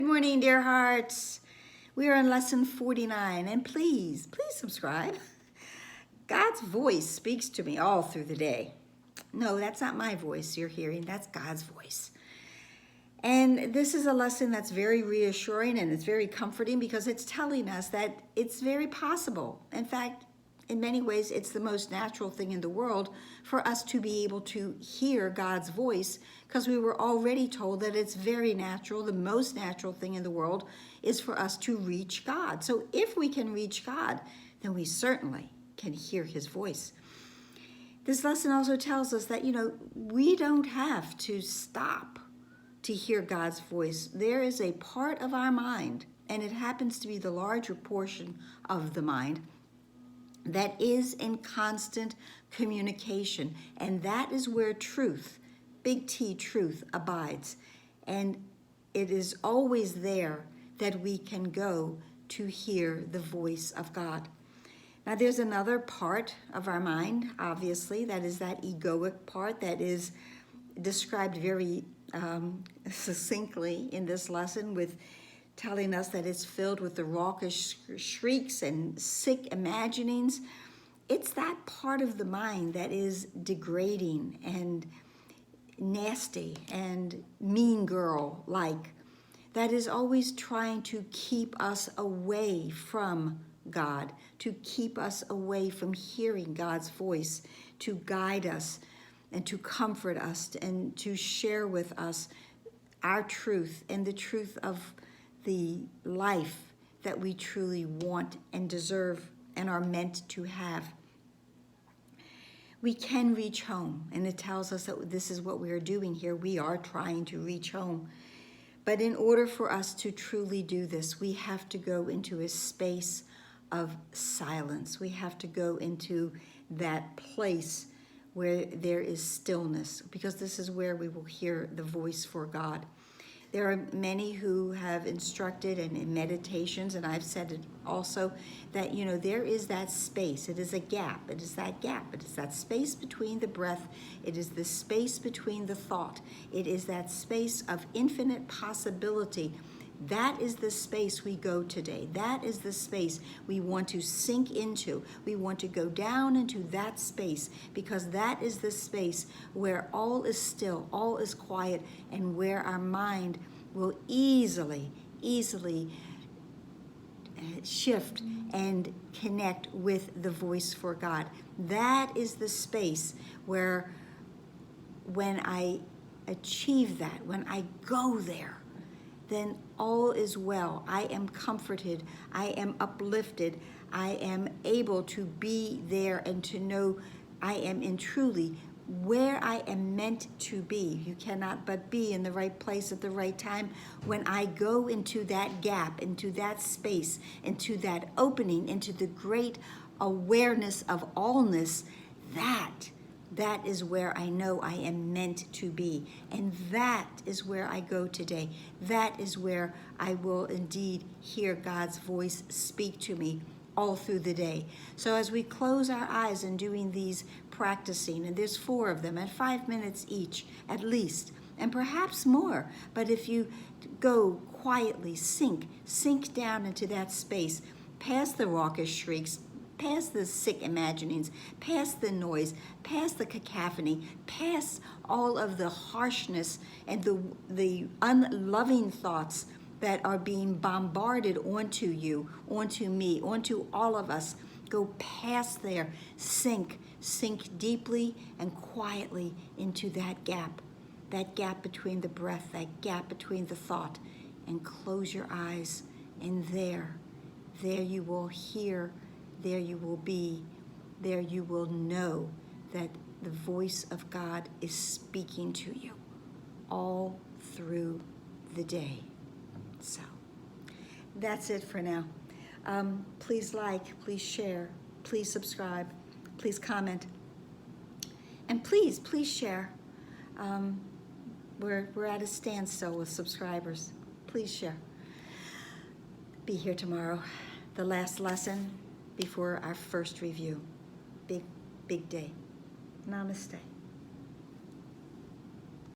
Good morning, dear hearts. We are on lesson 49, and please subscribe. God's voice speaks to me all through the day. No, that's not my voice you're hearing, that's God's voice. And this is a lesson that's very reassuring and it's very comforting because it's telling us that it's very possible. In fact, in many ways, it's the most natural thing in the world for us to be able to hear God's voice, because we were already told that it's very natural. The most natural thing in the world is for us to reach God. So if we can reach God, then we certainly can hear his voice. This lesson also tells us that, we don't have to stop to hear God's voice. There is a part of our mind, and it happens to be the larger portion of the mind, that is in constant communication. And that is where truth, big T truth, abides. And it is always there that we can go to hear the voice of God. Now there's another part of our mind, obviously, that is that egoic part that is described very succinctly in this lesson, with telling us that it's filled with the raucous shrieks and sick imaginings. It's that part of the mind that is degrading and nasty and mean girl-like, that is always trying to keep us away from God, to keep us away from hearing God's voice, to guide us and to comfort us and to share with us our truth and the truth of the life that we truly want and deserve and are meant to have. We can reach home, and it tells us that this is what we are doing here. We are trying to reach home. But in order for us to truly do this, we have to go into a space of silence. We have to go into that place where there is stillness, because this is where we will hear the voice for God. There are many who have instructed and in meditations, and I've said it also, that, there is that space. It is a gap. It is that gap. It is that space between the breath. It is the space between the thought. It is that space of infinite possibility. That is the space we go today. That is the space we want to sink into. We want to go down into that space, because that is the space where all is still, all is quiet, and where our mind will easily shift and connect with the voice for God. That is the space where, when I achieve that, when I go there, then all is well. I am comforted. I am uplifted. I am able to be there and to know I am in truly where I am meant to be. You cannot but be in the right place at the right time. When I go into that gap, into that space, into that opening, into the great awareness of allness, that is where I know I am meant to be. And that is where I go today. That is where I will indeed hear God's voice speak to me all through the day. So as we close our eyes and doing these practicing, and there's 4 of them at 5 minutes each at least, and perhaps more, but if you go quietly, sink down into that space, past the raucous shrieks, past the sick imaginings, past the noise, past the cacophony, past all of the harshness and the unloving thoughts that are being bombarded onto you, onto me, onto all of us. Go past there, sink deeply and quietly into that gap between the breath, that gap between the thought, and close your eyes, and there you will hear. There you will be. There you will know that the voice of God is speaking to you all through the day. So that's it for now. Please like, please share, please subscribe, please comment, and please share. We're at a standstill with subscribers. Please share. Be here tomorrow. The last lesson before our first review. Big day. Namaste.